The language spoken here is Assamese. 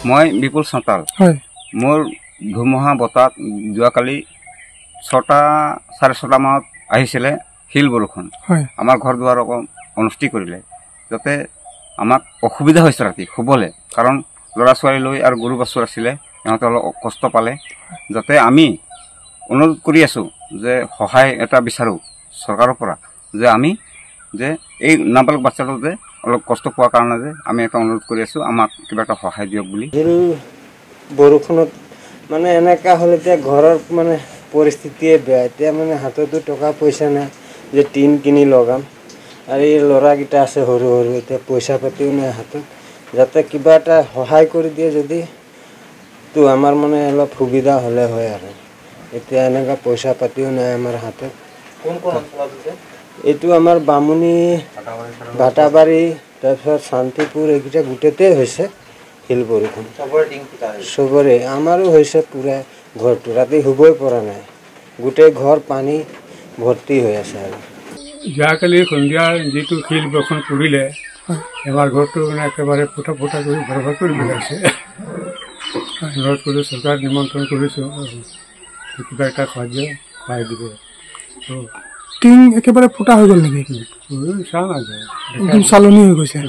মই বিপুল সাঁওতাল মোৰ ধুমুহা বতাহ যোৱাকালি 6টা 6:30 মানত আহিছিলে শিল বৰষুণ আমাৰ ঘৰ দুৱাৰ অকণ অনষ্টি কৰিলে যাতে আমাক অসুবিধা হৈছে ৰাতি শুবলৈ কাৰণ ল'ৰা ছোৱালী লৈ আৰু গৰু বাছুৰ আছিলে সিহঁতে অলপ কষ্ট পালে যাতে আমি অনুৰোধ কৰি আছোঁ যে সহায় এটা বিচাৰোঁ চৰকাৰৰ পৰা যে আমি যে এই নাবালক বাচ্চাটো যে অলপ কষ্ট পোৱাৰ কাৰণে যে আমি এটা অনুৰোধ কৰি আছোঁ আমাক কিবা এটা সহায় দিয়ক বুলি বৰষুণত মানে এনেকুৱা হ'লে এতিয়া ঘৰৰ মানে পৰিস্থিতিয়ে বেয়া এতিয়া মানে হাততো টকা পইচা নাই যে টিন কিনি লগাম আৰু এই ল'ৰাকেইটা আছে সৰু সৰু এতিয়া পইচা পাতিও নাই হাতত যাতে কিবা এটা সহায় কৰি দিয়ে যদি তো আমাৰ মানে অলপ সুবিধা হ'লে হয় আৰু এতিয়া এনেকুৱা পইচা পাতিও নাই আমাৰ হাতত এইটো আমাৰ বামুণী ভাটাবাৰী তাৰপিছত শান্তিপুৰ এইকেইটা গোটেইতে হৈছে শিল বৰষুণ চবৰে আমাৰো হৈছে পুৰা ঘৰটো ৰাতি শুবই পৰা নাই গোটেই ঘৰ পানী ভৰ্তি হৈ আছে আৰু যোৱাকালি সন্ধিয়া যিটো শিল বৰষুণ পৰিলে আমাৰ ঘৰটো মানে একেবাৰে ফুটা ফুটা কৰি ভৰভৰ কৰি পেলাইছে অনুৰোধ কৰি চৰকাৰ নিমন্ত্ৰণ কৰিছোঁ কিবা এটা সাহায্য খুৱাই দিব টিং একেবাৰে ফুটা হৈ গ'ল নেকি চাওঁ নাযায় চালনি হৈ গৈছে